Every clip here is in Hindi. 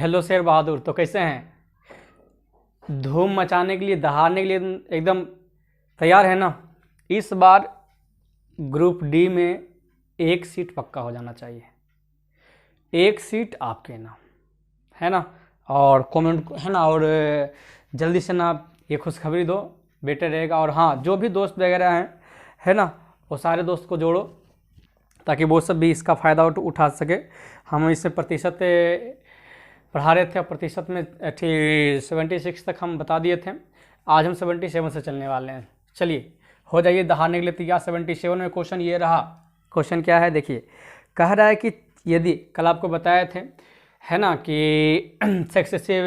हेलो शेर बहादुर, तो कैसे हैं? धूम मचाने के लिए, दहाड़ने के लिए एकदम तैयार है ना? इस बार ग्रुप डी में एक सीट पक्का हो जाना चाहिए, एक सीट आपके नाम, है ना? और कमेंट है ना, और जल्दी से ना ये खुशखबरी दो, बेटर रहेगा। और हाँ, जो भी दोस्त वगैरह हैं, है ना, वो सारे दोस्त को जोड़ो ताकि वो सब भी इसका फ़ायदा उठा सके। हम इससे प्रतिशत पढ़ा रहे थे और प्रतिशत में 76 तक हम बता दिए थे। आज हम 77 से चलने वाले हैं। चलिए हो जाइए दहाड़ने के लिए तैयार। 77 में क्वेश्चन ये रहा। क्वेश्चन क्या है देखिए, कह रहा है कि यदि कल आपको बताए थे, है ना, कि सक्सेसिव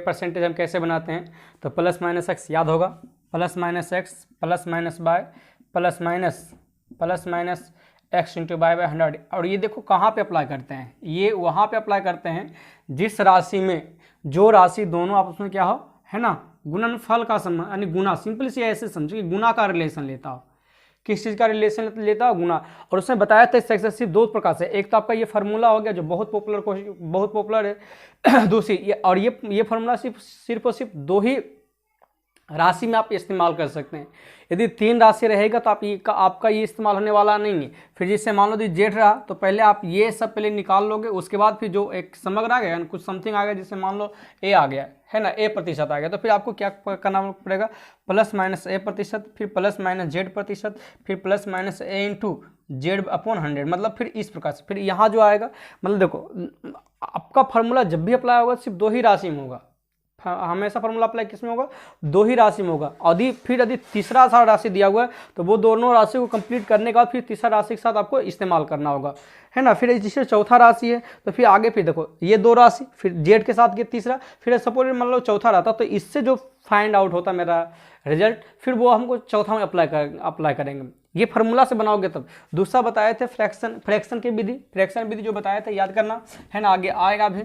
परसेंटेज हम कैसे बनाते हैं, तो प्लस माइनस एक्स याद होगा, plus minus x plus minus by plus minus x into by 100। और ये देखो कहाँ पे अप्लाई करते हैं, ये वहाँ पे अप्लाई करते हैं जिस राशि में जो राशि दोनों आपस में क्या हो, है ना, गुणनफल का संबंध, यानी गुना। सिंपल से ऐसे समझो कि गुना का रिलेशन लेता हो। किस चीज़ का रिलेशन लेता हो? गुना। और उसमें बताया था सक्सेसिव दो प्रकार से। एक तो आपका ये फार्मूला हो गया जो बहुत पॉपुलर है। दूसरी ये फार्मूला सिर्फ और सिर्फ दो ही राशि में आप इस्तेमाल कर सकते हैं। यदि तीन राशि रहेगा तो आपका ये इस्तेमाल होने वाला नहीं है। फिर जैसे मान लो यदि जेड रहा तो पहले आप ये सब पहले निकाल लोगे, उसके बाद फिर जो एक समग्र आ गया, कुछ समथिंग आ गया, जैसे मान लो ए आ गया, है ना, ए प्रतिशत आ गया, तो फिर आपको क्या करना पड़ेगा, प्लस माइनस ए प्रतिशत, फिर प्लस माइनस जेड प्रतिशत, फिर प्लस माइनस ए इंटू जेड अपॉन 100। मतलब फिर इस प्रकार से फिर यहाँ जो आएगा, मतलब देखो आपका फार्मूला जब भी अप्लाई होगा सिर्फ दो ही राशि में होगा। हमेशा फार्मूला अप्लाई किस में होगा? दो ही राशि में होगा। यदि तीसरा राशि दिया हुआ है तो वो दोनों राशि को कंप्लीट करने के बाद फिर तीसरा राशि के साथ आपको इस्तेमाल करना होगा, है ना। फिर जैसे चौथा राशि है तो फिर आगे फिर देखो ये दो राशि, फिर जेड के साथ ये तीसरा, फिर सपोज मान लो चौथा रहता तो इससे जो फाइंड आउट होता मेरा रिजल्ट, फिर वो हमको चौथा में अप्लाई करेंगे। ये फार्मूला से बनाओगे तब। दूसरा बताए थे फ्रैक्शन की विधि, फ्रैक्शन विधि जो बताया था याद करना, है ना, आगे आएगा भी,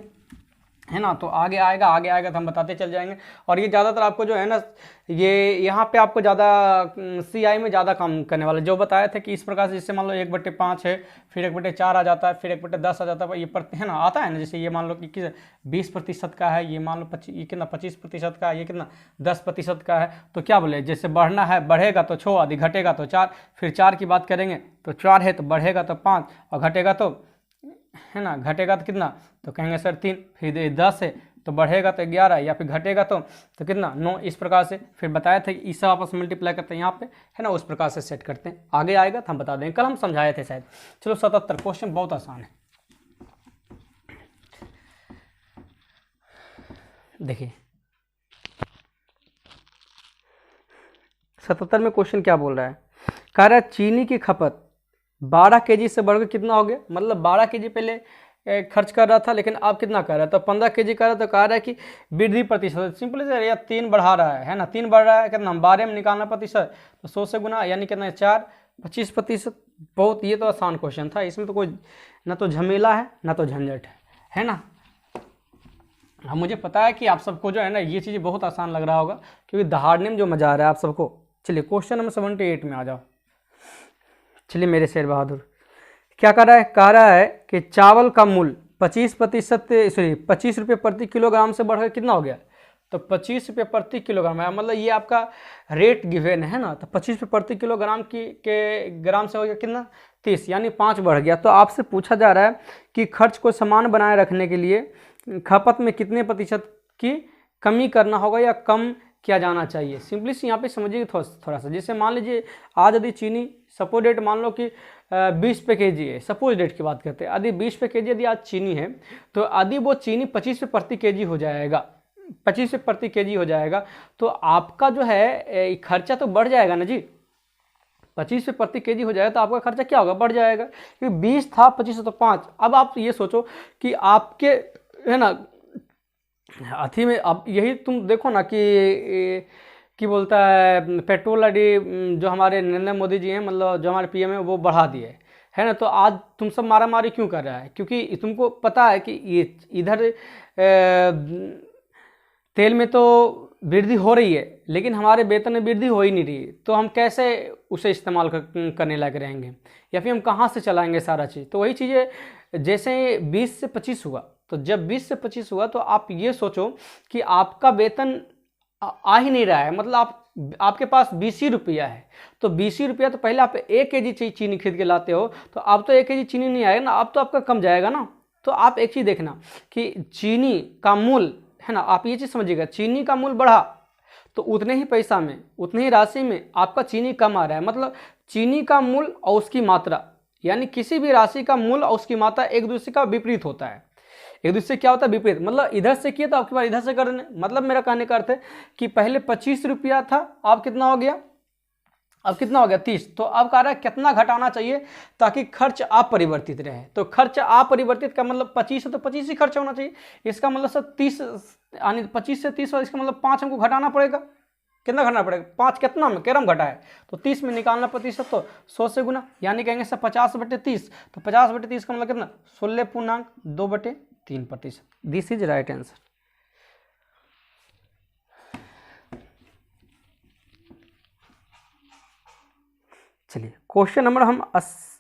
है ना, तो आगे आएगा तो हम बताते चल जाएंगे। और ये ज़्यादातर आपको जो है ना, ये यहाँ पे आपको ज़्यादा CI में ज़्यादा काम करने वाला, जो बताया था कि इस प्रकार से, जैसे मान लो 1/5 है, फिर 1/4 आ जाता है, फिर 1/10 आ जाता है, ये है ना, आता है ना। जैसे ये मान लो कि 20% का है, ये मान लो ये कितना 25% का है, ये कितना 10% का है, तो क्या बोले, जैसे बढ़ना है बढ़ेगा तो 6 आदि, घटेगा तो 4, फिर 4 की बात करेंगे तो 4 है तो बढ़ेगा तो 5 और घटेगा तो, है ना, घटेगा तो कितना, तो कहेंगे सर 3, फिर 10 है तो बढ़ेगा तो 11, या फिर घटेगा तो कितना 9। इस प्रकार से फिर बताया था कि इस सब आपस में मल्टीप्लाई करते हैं यहाँ पे, है ना, उस प्रकार से सेट करते हैं। आगे आएगा तो हम बता देंगे, कल हम समझाए थे शायद। चलो 77 क्वेश्चन बहुत आसान है। देखिए 77 में क्वेश्चन क्या बोल रहा है, कह रहा है चीनी की खपत 12 kg से बढ़कर कितना हो गया, मतलब 12 kg पहले खर्च कर रहा था, लेकिन अब कितना कर रहा है, तो 15 kg कर रहा है, तो कह रहा है कि वृद्धि प्रतिशत, सिंपल से या 3 बढ़ा रहा है ना, 3 बढ़ रहा है, कितना 12 में निकालना प्रतिशत, तो 100 से गुना, यानी कितना 4, 25%। बहुत, ये तो आसान क्वेश्चन था, इसमें तो कोई ना तो झमेला है ना तो झंझट है ना। हाँ, मुझे पता है कि आप सबको जो है ना ये चीज़ बहुत आसान लग रहा होगा, क्योंकि दहाड़ने में जो मजा आ रहा है आप सबको। चलिए क्वेश्चन नंबर 78 में आ जाओ। चलिए मेरे शेर बहादुर, क्या कर रहा है, कह रहा है कि चावल का मूल्य 25 रुपये प्रति किलोग्राम से बढ़कर कितना हो गया, तो 25 रुपये प्रति किलोग्राम है, मतलब ये आपका रेट गिवन है ना, तो 25 रुपये प्रति किलोग्राम के ग्राम से हो गया कितना 30, यानी 5 बढ़ गया। तो आपसे पूछा जा रहा है कि खर्च को समान बनाए रखने के लिए खपत में कितने प्रतिशत की कमी करना होगा या कम किया जाना चाहिए। सिंपली से यहाँ पे समझिए थोड़ा सा, जैसे मान लीजिए आज यदि चीनी सपोज डेट मान लो कि 20 रुपये kg है, सपोज डेट की बात करते हैं, यदि 20 रुपये kg यदि आज चीनी है, तो यदि वो चीनी 25 रुपये प्रति kg हो जाएगा, 25 रुपये प्रति kg हो जाएगा, तो आपका जो है खर्चा तो बढ़ जाएगा ना जी। 25 रुपये प्रति kg हो जाएगा तो आपका खर्चा क्या होगा, बढ़ जाएगा, क्योंकि 20 था 25 तो 5। अब आप ये सोचो कि आपके, है ना, अथी में अब यही तुम देखो ना कि बोलता है पेट्रोल जो हमारे नरेंद्र मोदी जी हैं, मतलब जो हमारे PM है, वो बढ़ा दिए, है ना। तो आज तुम सब मारा मारी क्यों कर रहा है, क्योंकि तुमको पता है कि ये इधर तेल में तो वृद्धि हो रही है, लेकिन हमारे वेतन में वृद्धि हो ही नहीं रही, तो हम कैसे उसे इस्तेमाल करने लायक रहेंगे, या फिर हम कहाँ से चलाएंगे सारा चीज़। तो वही चीज़ें जैसे 20 से 25 हुआ, तो जब 20 से 25 हुआ तो आप ये सोचो कि आपका वेतन आ ही नहीं रहा है, मतलब आपके पास 20 ही रुपया है, तो 20 ही रुपया तो पहले आप 1 kg चीनी खरीद के लाते हो, तो अब तो 1 kg चीनी नहीं आएगा ना, अब तो आपका कम जाएगा ना। तो आप एक चीज़ देखना कि चीनी का मूल्य है ना, आप ये चीज़ समझिएगा, चीनी का मूल्य बढ़ा तो उतने ही पैसा में, उतनी ही राशि में आपका चीनी कम आ रहा है। मतलब चीनी का मूल्य और उसकी मात्रा, यानी किसी भी राशि का मूल्य और उसकी मात्रा एक दूसरे का विपरीत होता है। एक दूसरे से क्या होता है? विपरीत। मतलब इधर से किया तो आपके पास इधर से करने, मतलब मेरा कहने का अर्थ है कि पहले 25 रुपया था, अब कितना हो गया? अब कितना हो गया? 30। तो अब कह रहा है कितना घटाना चाहिए ताकि खर्च अपरिवर्तित रहे। तो खर्च अपरिवर्तित का मतलब 25 है तो 25 ही खर्च होना चाहिए। इसका मतलब सर 30, यानी 25 से 30, और इसका मतलब 5 हमको घटाना पड़ेगा। कितना घटाना पड़ेगा? 5 कितना में कैरम घटा है तो 30 में निकालना प्रतिशत, तो 100 से गुना, यानी कहेंगे सर 50/30। तो 50/30 का मतलब कितना? 16.2/3%। This is right answer. चलिए क्वेश्चन नंबर हम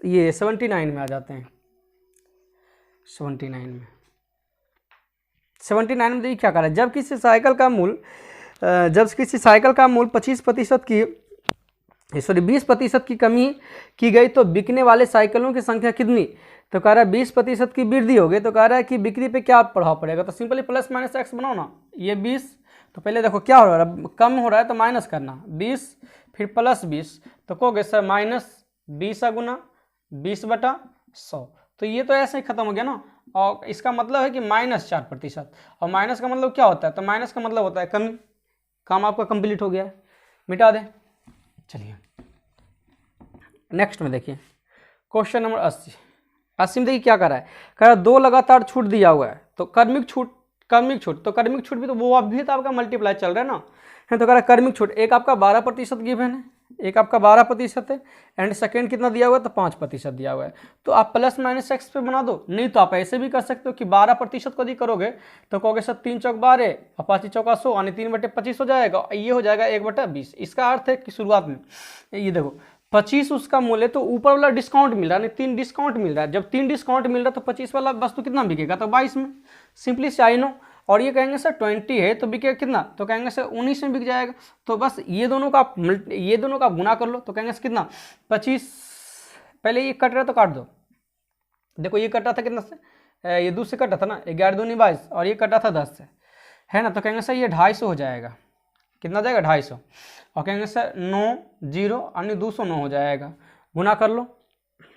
ये 79 में आ जाते हैं। 79 में देखिए क्या कर रहा है। जब किसी साइकिल का मूल्य 20% की कमी की गई तो बिकने वाले साइकिलों की संख्या कितनी? तो कह रहा है 20% की वृद्धि हो गई, तो कह रहा है कि बिक्री पे क्या प्रभाव पड़ेगा? तो सिंपली प्लस माइनस एक्स बनाओ ना। ये 20, तो पहले देखो क्या हो रहा है, कम हो रहा है तो माइनस करना, 20 फिर प्लस 20, तो कहोगे सर -20 गुना 20/100। तो ये तो ऐसे ही खत्म हो गया ना। और इसका मतलब है कि -4%, और माइनस का मतलब क्या होता है? तो माइनस का मतलब होता है कमी। काम आपका कंप्लीट हो गया है, मिटा दें। चलिए नेक्स्ट में देखिए क्वेश्चन नंबर 80 में देखिए क्या कर रहा है। कह रहा है 2 लगातार छूट दिया हुआ है, तो कर्मिक छूट तो कर्मिक छूट भी तो वो अभी तो आपका मल्टीप्लाई चल रहा है ना, है। तो कह रहा है कर्मिक छूट एक आपका 12% गिवन है, एक आपका 12% है, एंड सेकेंड कितना दिया हुआ है? तो 5% दिया हुआ है। तो आप प्लस माइनस एक्स पे बना दो, नहीं तो आप ऐसे भी कर सकते हो कि 12% को यदि करोगे तो कहोगे सर 3 चौक 12 और 5 चौका 100, यानी 3/25 हो जाएगा, ये हो जाएगा 1/20। इसका अर्थ है कि शुरुआत में ये देखो 25 उसका मूल्य, तो ऊपर वाला डिस्काउंट मिल रहा है, 3 डिस्काउंट मिल रहा है। जब 3 डिस्काउंट मिल रहा है तो 25 वाला वस्तु कितना बिकेगा? तो 22 में। सिंपली से आई नो। और ये कहेंगे सर 20 है तो बिकेगा कितना? तो कहेंगे सर 19 में बिक जाएगा। तो बस ये दोनों का गुना कर लो, तो कहेंगे सर कितना? 25। पहले ये कट रहा है तो काट दो। देखो ये कट रहा था कितना से? ये 2 से कटा था ना, 11 दूनी 22, और ये कटा था 10 से, है ना। तो कहेंगे सर ये 250 हो जाएगा। कितना जाएगा? 250। और कहेंगे सर 9 0 यानी 209 हो जाएगा। गुना कर लो,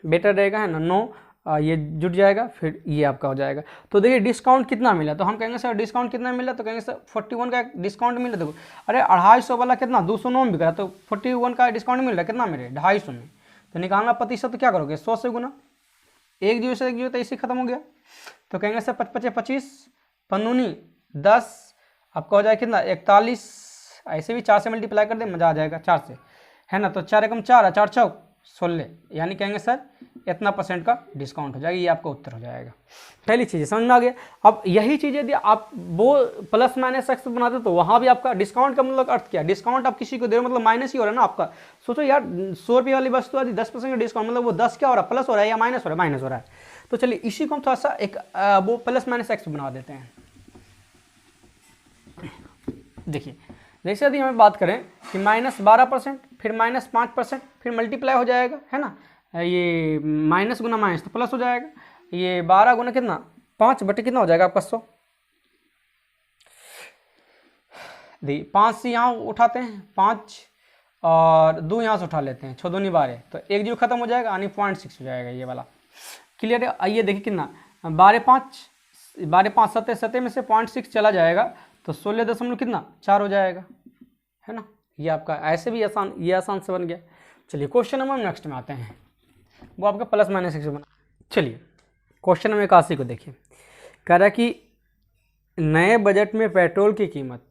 बेटर रहेगा, है ना। 9 ये जुट जाएगा, फिर ये आपका हो जाएगा। तो देखिए डिस्काउंट कितना मिला, तो हम कहेंगे सर डिस्काउंट कितना मिला? तो कहेंगे सर 41 का डिस्काउंट मिला। देखो अरे 250 वाला कितना? 209 में बिक रहा है, तो 41 का डिस्काउंट मिल रहा है कितना मेरे? 250 में। तो निकालना प्रतिशत, तो क्या करोगे? 100 से गुना, 1 0 से 1 0, तो इसी खत्म हो गया। तो कहेंगे सर 55 25 15 10, आपका हो जाएगा कितना? 41। ऐसे भी 4 से मल्टीप्लाई कर दे, मजा आ जाएगा 4 से, है ना। तो 4 एकम 4, 4 चौक 16, यानी कहेंगे सर इतना % का डिस्काउंट हो जाएगा। ये आपका उत्तर हो जाएगा। पहली चीज़ समझ में आ गया। अब यही चीज़ यदि आप वो प्लस माइनस एक्स बनाते तो वहाँ भी आपका डिस्काउंट का मतलब अर्थ क्या? डिस्काउंट आप किसी को दे रहे हो मतलब माइनस ही हो रहा है ना आपका। सोचो यार 100 रुपये वाली वस्तु यदि 10% का डिस्काउंट, मतलब वो 10 क्या हो रहा है? प्लस हो रहा है या माइनस हो रहा है? माइनस हो रहा है। तो चलिए इसी को हम थोड़ा सा एक वो प्लस माइनस एक्स बना देते हैं। देखिए जैसे यदि हमें बात करें कि -12%, फिर -5%, फिर मल्टीप्लाई हो जाएगा, है ना। ये माइनस गुना माइनस तो प्लस हो जाएगा। ये 12 गुना कितना? 5 बटे कितना हो जाएगा आपका? 100। देखिए 5 से यहाँ उठाते हैं 5 और 2 यहाँ से उठा लेते हैं, 6 दूनी 12, तो 1 0 खत्म हो जाएगा, यानी 0.6 हो जाएगा ये वाला। क्लियर है? आइए देखिए कितना 12 5 7 में से 0.6 चला जाएगा, तो 16 दशमलव कितना 4 हो जाएगा, है ना। ये आपका ऐसे भी आसान, ये आसान से बन गया। चलिए क्वेश्चन नंबर नेक्स्ट में आते हैं, वो आपका प्लस माइनस एक्स बना। चलिए क्वेश्चन नंबर 81 को देखिए। कह रहा है कि नए बजट में पेट्रोल की कीमत,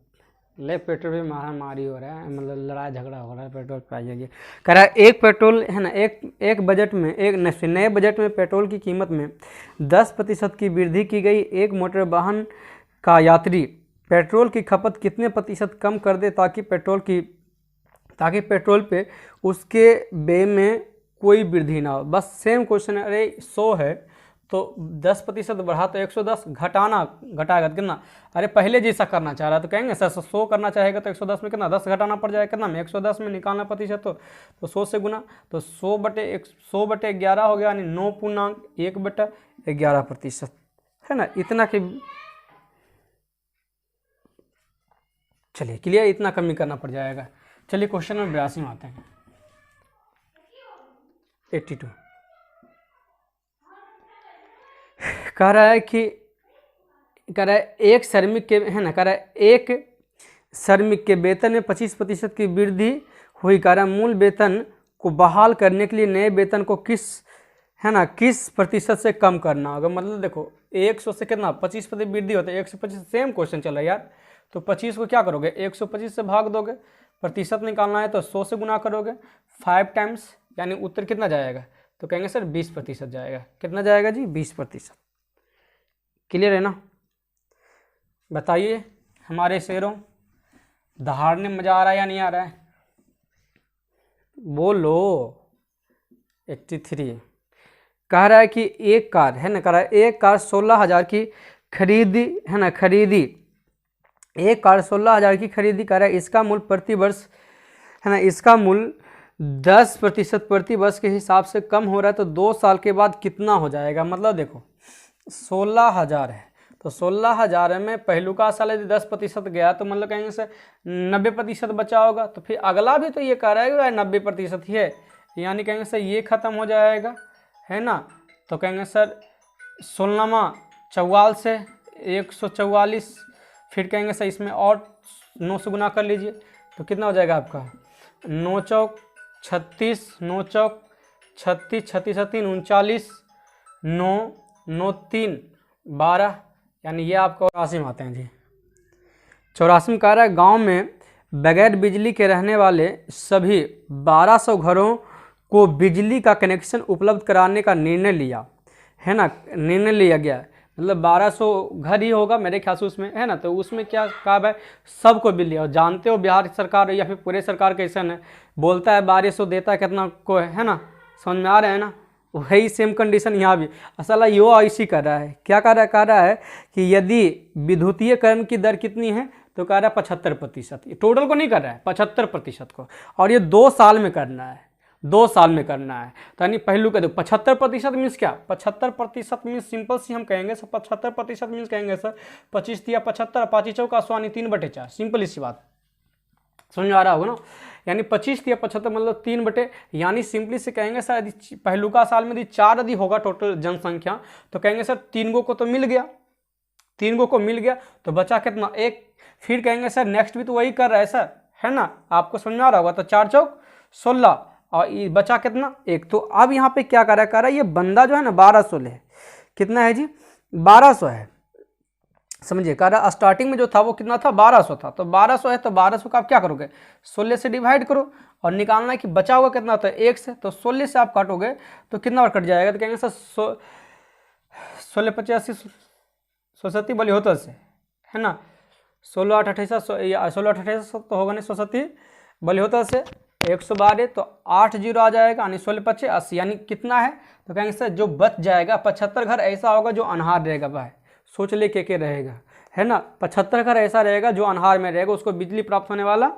पेट्रोल पे मारामारी हो रहा है, मतलब लड़ाई झगड़ा हो रहा है पेट्रोल प्राइस। कह रहा है एक पेट्रोल, है ना, एक बजट में नए बजट में पेट्रोल की कीमत में 10% की वृद्धि की गई। एक मोटर वाहन का यात्री पेट्रोल की खपत कितने % कम कर दे ताकि पेट्रोल पे उसके व्यय में कोई वृद्धि ना हो। बस सेम क्वेश्चन है। अरे 100 है तो 10% बढ़ा तो 110, घटाना घटाएगा तो कितना, अरे पहले जैसा करना चाह रहा है तो कहेंगे सर 100 करना चाहेगा तो 110 में कितना 10 घटाना पड़ जाएगा, कितना में 110 में निकालना प्रतिशत तो 100 से गुना, तो 100/11 हो गया, यानी 9.1/11%, है ना। इतना कि चलिए क्लियर, इतना कमी करना पड़ जाएगा। चलिए क्वेश्चन नंबर 82 में आते हैं। 82 कह रहा है एक श्रमिक के, है ना, कह रहा है एक श्रमिक के वेतन में 25% की वृद्धि हुई। कह रहा है मूल वेतन को बहाल करने के लिए नए वेतन को किस प्रतिशत से कम करना होगा। मतलब देखो 100 से कितना 25% वृद्धि होता है, 125 सेम क्वेश्चन चल रहा है यार। तो 25 को क्या करोगे, 125 से भाग दोगे, प्रतिशत निकालना है तो 100 से गुना करोगे 5 टाइम्स, यानी उत्तर कितना जाएगा, तो कहेंगे सर 20% जाएगा। कितना जाएगा जी, 20%। क्लियर है ना। बताइए हमारे शेरों, दहाड़ने में मजा आ रहा है या नहीं आ रहा है, बोलो। 83 कह रहा है कि एक कार, है ना, कह रहा है एक कार 16,000 की खरीदी, है ना, खरीदी, एक कार 16,000 की खरीदी। कह रहा है इसका मूल्य प्रति वर्ष, है ना, इसका मूल्य 10% प्रति वर्ष के हिसाब से कम हो रहा है, तो 2 साल के बाद कितना हो जाएगा। मतलब देखो 16,000 है, तो 16,000 में पहलू का साल यदि 10% गया तो मतलब कहेंगे सर 90% बचा होगा। तो फिर अगला भी तो ये कह रहा है कि 90% ही है, यानी कहेंगे सर ये खत्म हो जाएगा, है ना। तो कहेंगे सर 16 44 से 144, फिर कहेंगे सर इसमें और 9 से गुना कर लीजिए, तो कितना हो जाएगा आपका 9 चौक 36, 9 चौक 36, 36 3 39, 9 9 3 12, यानी ये आपको 84 में आते हैं जी। 84 में कह रहा है गाँव में बगैर बिजली के रहने वाले सभी 1200 घरों को बिजली का कनेक्शन उपलब्ध कराने का निर्णय लिया, है ना, निर्णय लिया गया। मतलब 1200 घर ही होगा मेरे ख्याल से उसमें, है ना। तो उसमें क्या कहा है, सबको बिजली। और जानते हो बिहार सरकार या फिर पूरे सरकार कैसे है, बोलता है 1200 देता है कितना को, है ना, समझ में आ रहा है ना। वही सेम कंडीशन यहाँ भी असल यो ऐसी कर रहा है। क्या कह रहा है कि यदि विद्युतीयकरण की दर कितनी है, तो कह रहा है 75%। टोटल को नहीं कर रहा है, 75% को, और ये 2 साल में करना है, 2 साल में करना है। तो यानी पहलू का देखो 75% मीन्स क्या, 75% मीन्स सिंपल सी हम कहेंगे सर 75% मीन्स कहेंगे सर 25 दिया 75, 5 चौका 100 3/4, सिंपल सी बात समझ में आ रहा होगा ना। यानी 25 या 75 मतलब 3/, यानी सिंपली से कहेंगे सर यदि पहलू का साल में यदि 4 यदि होगा टोटल जनसंख्या, तो कहेंगे सर 3 गो को तो मिल गया, 3 गो को मिल गया, तो बचा कितना 1। फिर कहेंगे सर नेक्स्ट भी तो वही कर रहा है सर, है ना, आपको समझ में आ रहा होगा। तो 4 चौक 16 और ये बचा कितना 1। तो अब यहाँ पे क्या कर रहा है, ये बंदा जो है ना 1200 है, कितना है जी 1200 है, समझिए। कह रहा स्टार्टिंग में जो था वो कितना था 1200 था, तो 1200 है, तो 1200 का आप क्या करोगे 16 से डिवाइड करो और निकालना है कि बचा हुआ कितना होता है 1 से, तो 16 से आप काटोगे तो कितना और कट जाएगा, तो कहेंगे सर 16 85 67 बोली होता से, है ना, 16 8 28 16 8 28 तो होगा नहीं 67 बोली होता से 112, तो 8 0 आ जाएगा, यानी 16 5 80, यानी कितना है, तो कहेंगे सर जो बच जाएगा 75 घर ऐसा होगा जो अनहार रहेगा। भाई सोच ले के रहेगा, है ना, 75 घर ऐसा रहेगा जो अनहार में रहेगा, उसको बिजली प्राप्त होने वाला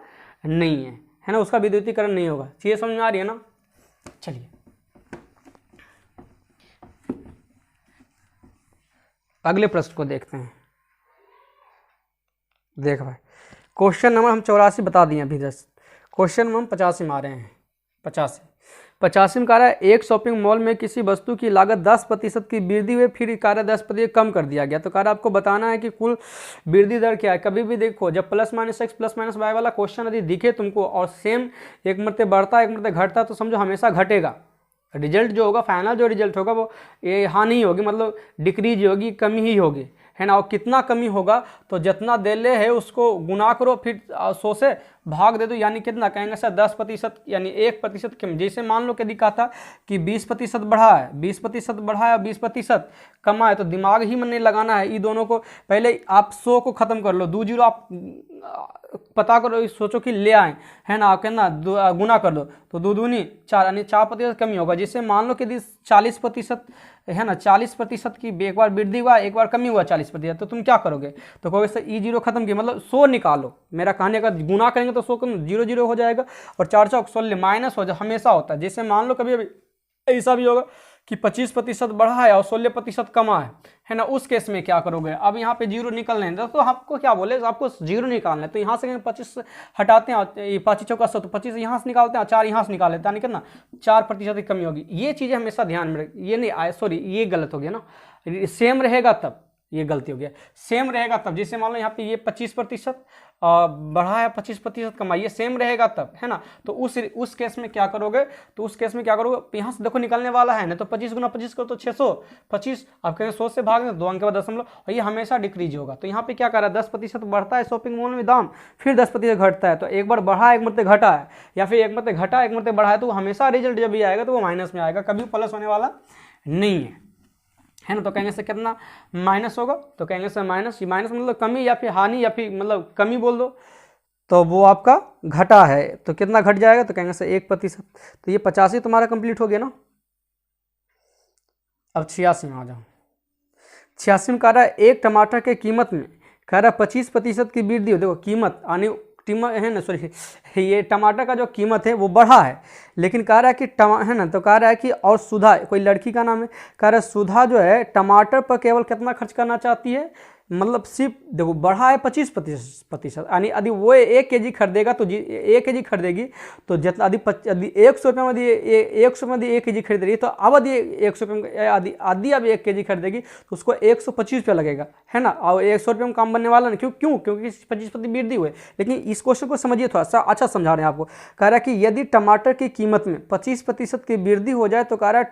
नहीं है ना, उसका विद्युतीकरण नहीं होगा। चीज़ें समझ में आ रही है ना। चलिए अगले प्रश्न को देखते हैं। देख भाई क्वेश्चन नंबर हम 84 बता दिए अभी, 10 क्वेश्चन नंबर हम 85 में आ रहे हैं। 85 में कह रहा है एक शॉपिंग मॉल में किसी वस्तु की लागत 10% की वृद्धि हुई, फिर कह रहा है 10% कम कर दिया गया। तो कह रहा है आपको बताना है कि कुल वृद्धि दर क्या है। कभी भी देखो जब +-x +-y वाला क्वेश्चन यदि दिखे तुमको और सेम एक मरते बढ़ता है एक मरते घटता, तो समझो हमेशा घटेगा। रिजल्ट जो होगा फाइनल जो रिजल्ट होगा वो ये यहाँ नहीं होगी, मतलब डिक्रीज होगी, कमी ही होगी, है ना। और कितना कमी होगा, तो जितना दे ले है उसको गुना करो, फिर 100 से भाग दे दो, यानी कितना कहेंगे सर 10%, यानी 1% कम। जैसे मान लो यदि कहा था कि 20% बढ़ा है, 20% बढ़ा है और 20% कमा है, तो दिमाग ही मन नहीं लगाना है। इन दोनों को पहले आप 100 को खत्म कर लो, 2 जीरो आप पता करो, सोचो कि ले आए, है ना, आप कहना गुना कर दो, तो 2 दूनी 4, यानी 4% कमी होगा। जैसे मान लो कि 40% है ना, 40% की एक बार वृद्धि हुआ, एक बार कमी हुआ 40%, तो तुम क्या करोगे, तो कहोगे सर ई जीरो खत्म किया, मतलब 100 निकालो। मेरा कहने का गुना करेंगे तो 100 कम 0 0 हो जाएगा, और 4 4 16 माइनस हो जाए, हमेशा होता है। जैसे मान लो कभी अभी ऐसा भी होगा कि 25% बढ़ा है और 16% कमा है ना, उस केस में क्या करोगे, अब यहाँ पे जीरो निकलने हैं, तो आपको क्या बोले, आपको जीरो निकालना है, तो यहाँ से 25 हटाते हैं, 25 चौका 100, तो 25 यहाँ से निकालते हैं, 4 यहाँ से निकाल लेते हैं, यानी कितना 4% की कमी होगी। ये चीज़ें हमेशा ध्यान में रख, ये नहीं आए, सॉरी ये गलत हो गया ना, सेम रहेगा तब, ये गलती हो गया, सेम रहेगा तब। जैसे मान लो यहाँ पे ये 25% बढ़ा है, 25% कमाई, ये सेम रहेगा तब, है ना। तो उस केस में क्या करोगे, तो उस केस में क्या करोगे, यहाँ से देखो निकलने वाला है ना, तो 25 गुना 25 करो तो 625, आप कहेंगे 100 से भाग 2 अंक के बाद दशमलव, और ये हमेशा डिक्रीज होगा। तो यहाँ पे क्या कर रहा है, 10% बढ़ता है शॉपिंग मॉल में दाम, फिर 10% घटता है, तो एक बार बढ़ा एक मरते घटा है, या फिर एक मरते घटा एक मरते बढ़ा है, तो हमेशा रिजल्ट जब भी आएगा तो वो माइनस में आएगा, कभी प्लस होने वाला नहीं है ना। तो कहेंगे से कितना माइनस होगा, तो कहेंगे से माइनस, माइनस मतलब कमी या फिर हानि, या फिर मतलब कमी बोल दो, तो वो आपका घटा है, तो कितना घट जाएगा, तो कहेंगे से 1%। तो ये 85 तुम्हारा कंप्लीट हो गया ना। अब 86 में आ जाओ। 86 में कह रहा है एक टमाटर के कीमत में कह रहा है 25% की वृद्धि हो। देखो कीमत आने है ना, सॉरी ये टमाटर का जो कीमत है वो बढ़ा है, लेकिन कह रहा है कि है ना, तो कह रहा है कि और सुधा, कोई लड़की का नाम है, कह रहा है सुधा जो है टमाटर पर केवल कितना खर्च करना चाहती है, मतलब सिर्फ देखो बढ़ा है 25%, यानी यदि वो 1 kg खरीदेगा तो 1 kg खरीदेगी, तो जितना यदि 100 रुपये में 100 में 1 kg खरीद रही है, तो अब यदि 100 रुपये आदि अब 1 kg खरीदेगी तो उसको 125 रुपये लगेगा, है ना, और 100 रुपये में काम बनने वाला नहीं। क्योंकि 25% वृद्धि हुए। लेकिन इस क्वेश्चन को समझिए, थोड़ा सा अच्छा समझा रहे हैं आपको। कह रहा है कि यदि टमाटर की कीमत में 25% की वृद्धि हो जाए, तो कह रहा है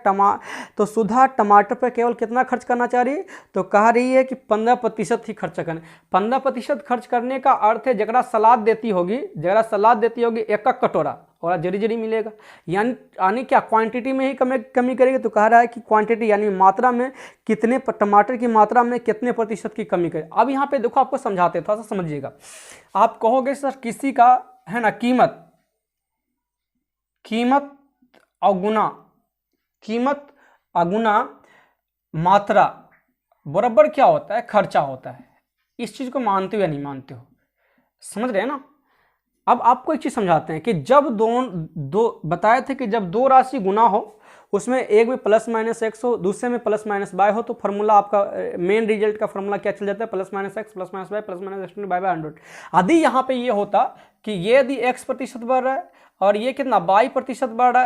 तो सुधा टमाटर पर केवल कितना खर्च करना चाह रही है, तो कह रही है कि 15% ही खर्च करना। 15% खर्च करने का अर्थ है जगरा सलाद देती होगी, एक कटोरा और जरी जरी मिलेगा, यानी क्या क्वांटिटी में ही कमी करेगी। तो कह रहा है कि क्वांटिटी यानी मात्रा में कितने टमाटर की मात्रा में कितने प्रतिशत की कमी करे। अब यहाँ पे देखो आपको समझाते, थोड़ा सा समझिएगा। आप कहोगे सर किसी का है ना कीमत अगुना मात्रा बराबर क्या होता है, खर्चा होता है। इस चीज को मानते हो या नहीं मानते हो, समझ रहे हैं ना। अब आपको एक चीज समझाते हैं कि जब दो बताए थे कि जब 2 राशि गुना हो, उसमें एक में प्लस माइनस एक्स हो, दूसरे में प्लस माइनस बाय हो, तो फार्मूला आपका मेन रिजल्ट का फार्मूला क्या चल जाता है, plus minus x plus minus by plus minus x by 100। यदि यहाँ पे ये होता कि ये यदि x% बढ़ रहा है और ये कितना 22% बढ़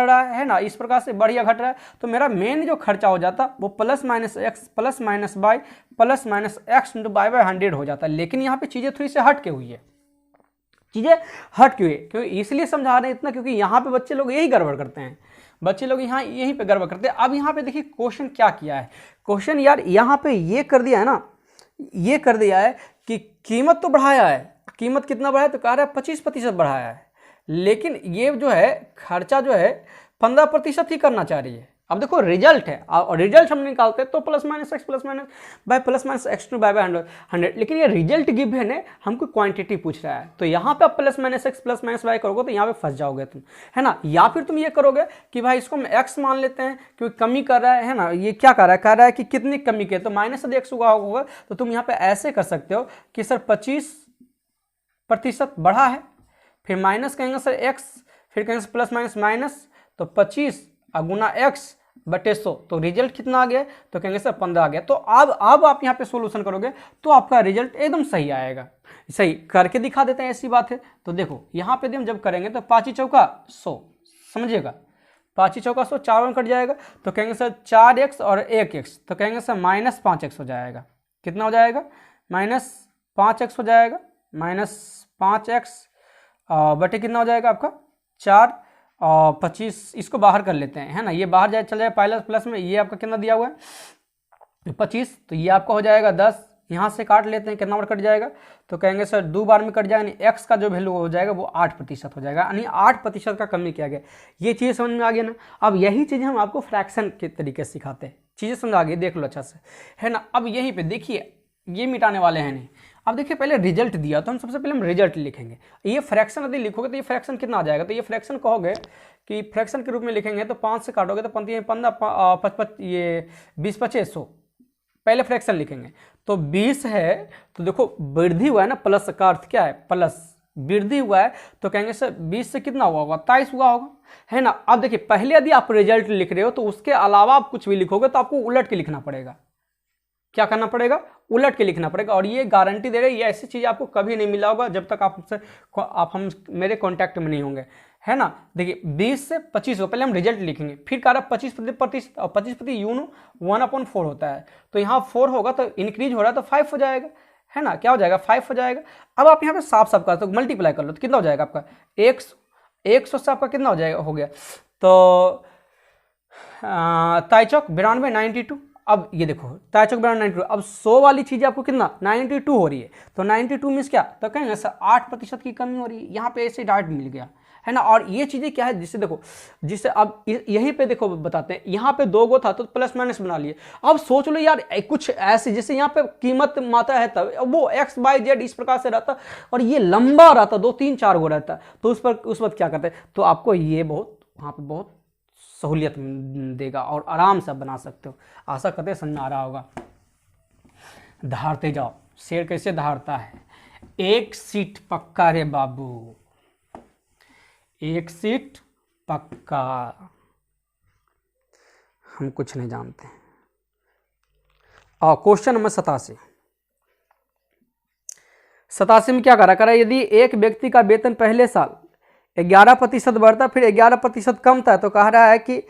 रहा है ना, इस प्रकार से बढ़ या घट रहा है, तो मेरा मेन जो खर्चा हो जाता वो plus minus x plus minus by plus minus x into by 100 हो जाता है। लेकिन यहाँ पे चीज़ें थोड़ी सी हट के हुई है, क्यों इसलिए समझा रहे हैं इतना, क्योंकि यहाँ पे बच्चे लोग यही गड़बड़ करते हैं, बच्चे लोग यहाँ यहीं पे गड़बड़ करते हैं। अब यहाँ पे देखिए क्वेश्चन क्या किया है, क्वेश्चन यार यहाँ पे ये कर दिया है ना, ये कर दिया है कि कीमत तो बढ़ाया है, कीमत कितना बढ़ाया, तो कह रहा है 25% बढ़ाया है, लेकिन ये जो है खर्चा जो है 15% ही करना चाह रही है। अब देखो रिजल्ट है, और रिजल्ट हम निकालते हैं तो plus minus x plus minus x two by 100, लेकिन ये रिजल्ट गिवन है, हमको क्वांटिटी पूछ रहा है। तो यहाँ पे आप plus minus x plus minus y करोगे तो यहाँ पे फंस जाओगे तुम, है ना। या फिर तुम ये करोगे कि भाई इसको हम एक्स मान लेते हैं क्योंकि कमी कर रहा है ना, ये क्या कर रहा है, कह रहा है कि कितनी कमी की, तो माइनस यदि एक्स होगा तो तुम यहाँ पे ऐसे कर सकते हो कि सर 25% बढ़ा है, फिर माइनस कहेंगे सर एक्स, फिर कहेंगे प्लस माइनस माइनस, तो 25 गुना एक्स बटे 100, तो रिजल्ट कितना आ गया, तो कहेंगे सर 15 आ गया। तो अब आप यहाँ पे सोल्यूशन करोगे तो आपका रिजल्ट एकदम सही आएगा। सही करके दिखा देते हैं, ऐसी बात है। तो देखो यहाँ पे हम जब करेंगे तो 5 चौका 100, समझिएगा, 5 चौका 100, 4 कट जाएगा, तो कहेंगे सर 4x और 1x, तो कहेंगे सर माइनस 5x हो जाएगा। कितना हो जाएगा, माइनस 5x हो जाएगा, माइनस 5x बटे कितना हो जाएगा आपका 4 और 25, इसको बाहर कर लेते हैं, है ना, ये बाहर जाए चल जाए प्लस में, ये आपका कितना दिया हुआ है 25, तो ये आपका हो जाएगा 10, यहाँ से काट लेते हैं, कितना बार कट जाएगा, तो कहेंगे सर 2 बार में कट जाएगा, यानी एक्स का जो वैल्यू हो जाएगा वो 8% हो जाएगा, यानी 8% का कमी किया गया। ये चीज़ समझ में आ गई ना। अब यही चीज़ें हम आपको फ्रैक्शन के तरीके से सिखाते हैं, चीज़ें समझ आ गई, देख लो अच्छा से, है ना। अब यहीं पर देखिए, ये मिटाने वाले हैं नहीं। अब देखिए पहले रिजल्ट दिया, तो हम सबसे पहले हम रिजल्ट लिखेंगे। ये फ्रैक्शन यदि लिखोगे तो ये फ्रैक्शन कितना आ जाएगा, तो ये फ्रैक्शन कहोगे कि फ्रैक्शन के रूप में लिखेंगे तो 5 से काटोगे तो 15 55 ये 20 25 100, पहले फ्रैक्शन लिखेंगे। तो 20 है तो देखो वृद्धि हुआ है ना, प्लस का अर्थ क्या है, प्लस वृद्धि हुआ है, तो कहेंगे सर 20 से कितना हुआ होगा, 23 हुआ होगा, है ना। अब देखिए पहले यदि आप रिजल्ट लिख रहे हो तो उसके अलावा आप कुछ भी लिखोगे तो आपको उलट के लिखना पड़ेगा। क्या करना पड़ेगा, उलट के लिखना पड़ेगा। और ये गारंटी दे रहे, ये ऐसी चीज़ आपको कभी नहीं मिला होगा जब तक आप हम मेरे कांटेक्ट में नहीं होंगे, है ना। देखिए 20 से 25 हो, पहले हम रिजल्ट लिखेंगे, फिर कह रहा 25% और 25% यूनो 1/4 होता है, तो यहाँ 4 होगा तो इंक्रीज हो रहा है तो 5 हो जाएगा, है ना। क्या हो जाएगा, 5 हो जाएगा। अब आप यहाँ पे साफ साफ कर तो मल्टीप्लाई कर लो तो कितना हो जाएगा आपका 100 से आपका कितना हो जाएगा, हो गया तो ताई चौक 92 92। अब ये देखो ताई चौक 92, अब 100 वाली चीज़ आपको कितना 92 हो रही है, तो 92 मीन्स क्या, तो कहेंगे सर 8% की कमी हो रही है, यहाँ पे ऐसे डायरेक्ट मिल गया, है ना। और ये चीज़ें क्या है, जिससे देखो, जिससे अब यहीं पे देखो बताते हैं, यहाँ पे 2 गो था तो प्लस माइनस बना लिए। अब सोच लो यार कुछ ऐसे, जैसे यहाँ पे कीमत मात्रा है तब वो XYZ इस प्रकार से रहता और ये लंबा रहता, 2 3 4 गो रहता, तो उस वक्त क्या करते हैं, तो आपको ये बहुत वहाँ पे बहुत सहूलियत देगा और आराम से आप बना सकते हो। आशा करते समझ में आ रहा होगा। धारते जाओ, शेर कैसे धारता है, 1 सीट पक्का रे बाबू, 1 सीट पक्का, हम कुछ नहीं जानते। और क्वेश्चन नंबर 87 में क्या करा यदि एक व्यक्ति का वेतन पहले साल 11% बढ़ता फिर 11% कमता है, तो कह रहा है कि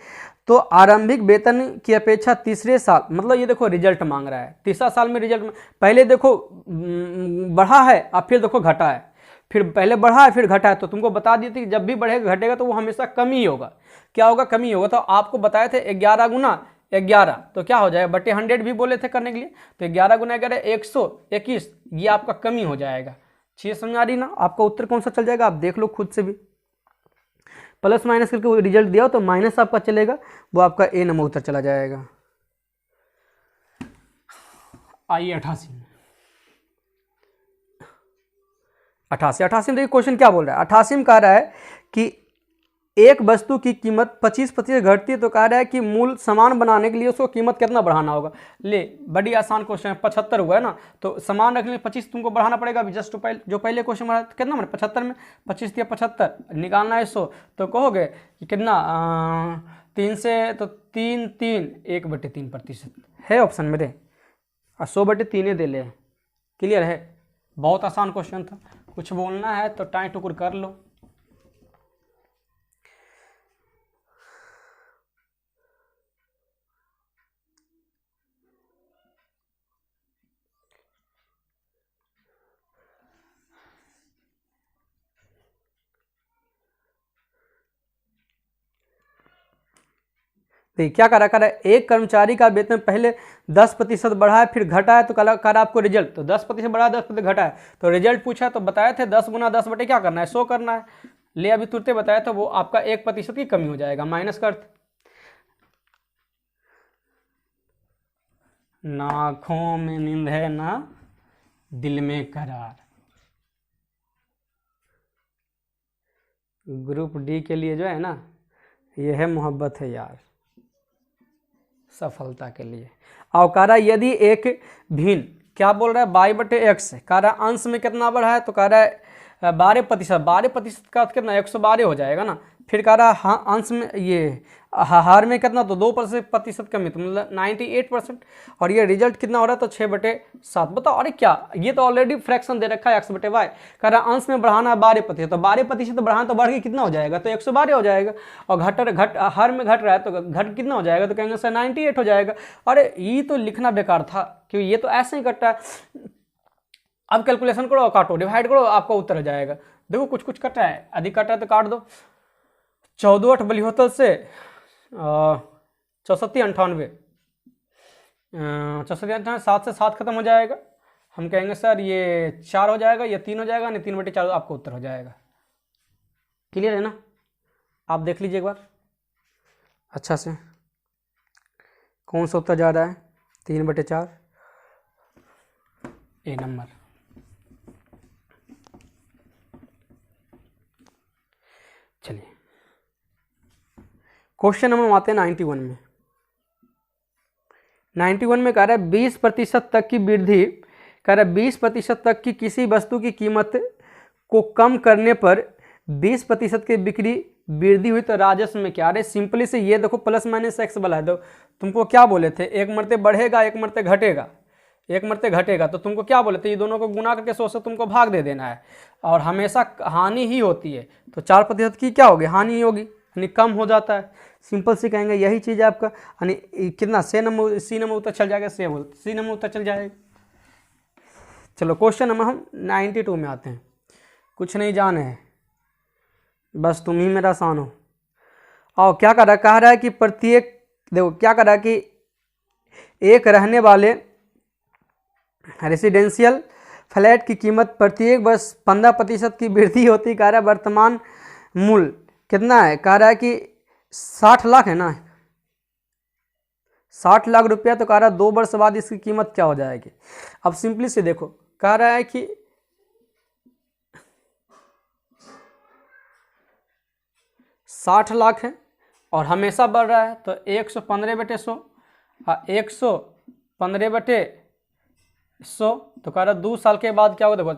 तो आरंभिक वेतन की अपेक्षा तीसरे साल, मतलब ये देखो रिजल्ट मांग रहा है, तीसरा साल में रिजल्ट पहले देखो बढ़ा है और फिर देखो घटा है, फिर पहले बढ़ा है फिर घटा है, तो तुमको बता दी थी कि जब भी बढ़ेगा घटेगा तो वो हमेशा कम ही होगा। क्या होगा, कमी होगा। तो आपको बताए थे 11 गुना 11 तो क्या हो जाएगा, बटे 100 भी बोले थे करने के लिए, तो 11 गुना 11 121, ये आपका कमी हो जाएगा। चीज़ समझ आ रही ना। आपका उत्तर कौन सा चल जाएगा, आप देख लो खुद से भी, प्लस माइनस करके वो रिजल्ट दिया हो तो माइनस आपका चलेगा, वो आपका ए नंबर उत्तर चला जाएगा। आइए 88 में देखिए क्वेश्चन क्या बोल रहा है। 88 में कह रहा है कि एक वस्तु की कीमत 25% घटती है, तो कह रहा है कि मूल सामान बनाने के लिए उसको कीमत कितना बढ़ाना होगा। ले बड़ी आसान क्वेश्चन है, 75 हुआ है ना, तो सामान रखने में 25 तुमको बढ़ाना पड़ेगा। जस्ट जो पहले क्वेश्चन बना कितना मैंने 75 में 25 दिया 75, निकालना है 100, तो कहोगे कि कितना 3 से, तो 3 1/3% है ऑप्शन मेरे, और 100/3 दे ले। क्लियर है, बहुत आसान क्वेश्चन था। कुछ बोलना है तो टाई टुकुर कर लो। तो क्या करा एक कर्मचारी का वेतन पहले 10% बढ़ा है फिर घटा है, तो करा आपको रिजल्ट, तो 10% बढ़ा 10% घटा है, तो रिजल्ट पूछा तो बताए थे 10 गुना 10 बटे क्या करना है 100 करना है। ले अभी तुरंत बताया तो वो आपका 1% की कमी हो जाएगा, माइनस का अर्थ। ना आँखों में नींद है ना दिल में करार। ग्रुप डी के लिए जो है ना, ये है मोहब्बत है यार, सफलता के लिए। और कह रहा यदि एक भिन्न, क्या बोल रहा है, y/x, कह रहा अंश में कितना बढ़ा है, तो कह रहा है 12% का कितना 112 हो जाएगा ना। फिर कह रहा हाँ अंश में ये हार में कितना, तो 2% कमी, तो मतलब 98%। और ये रिजल्ट कितना हो रहा है, तो 6/7। बताओ अरे क्या, ये तो ऑलरेडी फ्रैक्शन दे रखा है x/y। कह रहा अंश में बढ़ाना है 12%, तो 12% बढ़ाना तो बढ़ के कितना हो जाएगा, तो 112 हो जाएगा। और हर में घट रहा है तो घट कितना हो जाएगा, तो कहेंगे सर 98 हो जाएगा। अरे ये तो लिखना बेकार था, क्योंकि ये तो ऐसे ही कटता है। अब कैलकुलेशन करो और काटो, डिवाइड करो, आपका उत्तर हो जाएगा। देखो कुछ कुछ कट रहा है, अधिक कट रहा है तो काट दो। 14 बलिहोतल से 64 98, 64 98, 7 से 7 खत्म हो जाएगा, हम कहेंगे सर ये 4 हो जाएगा, ये 3 हो जाएगा, नहीं 3/4 आपका उत्तर हो जाएगा। क्लियर है ना? आप देख लीजिए एक बार अच्छा से कौन सा उत्तर जा रहा है। 3/4 ए नंबर। चलिए क्वेश्चन नंबर आते हैं 91 में। 91 में कह रहा है 20% तक की वृद्धि, कह रहा है 20% तक की किसी वस्तु की कीमत को कम करने पर 20% की बिक्री वृद्धि हुई तो राजस्व में क्या? अरे सिंपली से ये देखो प्लस माइनस एक्स वाला है। दो तुमको क्या बोले थे, एक मरते बढ़ेगा एक मरते घटेगा, एक मरते घटेगा, तो तुमको क्या बोले थे, ये दोनों को गुना करके 100 से तुमको भाग दे देना है। और हमेशा हानि ही होती है, तो 4% की क्या होगी, हानि ही होगी, यानी कम हो जाता है। सिंपल से कहेंगे यही चीज़ है आपका, यानी कितना सी नंबर उत्तर चल जाएगा, सी नंबर उत्तर चल जाएगा। चलो क्वेश्चन नंबर हम 92 में आते हैं। कुछ नहीं जाने है, बस तुम ही मेरा सान हो। और क्या कह रहा है कि प्रत्येक, देखो क्या कह रहा है कि एक रहने वाले रेसिडेंशियल फ्लैट की कीमत प्रत्येक वर्ष 15% की वृद्धि होती। कह रहा है वर्तमान मूल्य कितना है, कह रहा है कि 60 लाख है ना, 60 लाख रुपया। तो कह रहा है 2 वर्ष बाद इसकी कीमत क्या हो जाएगी। अब सिंपली से देखो, कह रहा है कि 60 लाख है और हमेशा बढ़ रहा है, तो 115/100 और 115/100, तो कह रहा है 2 साल के बाद क्या होगा। देखो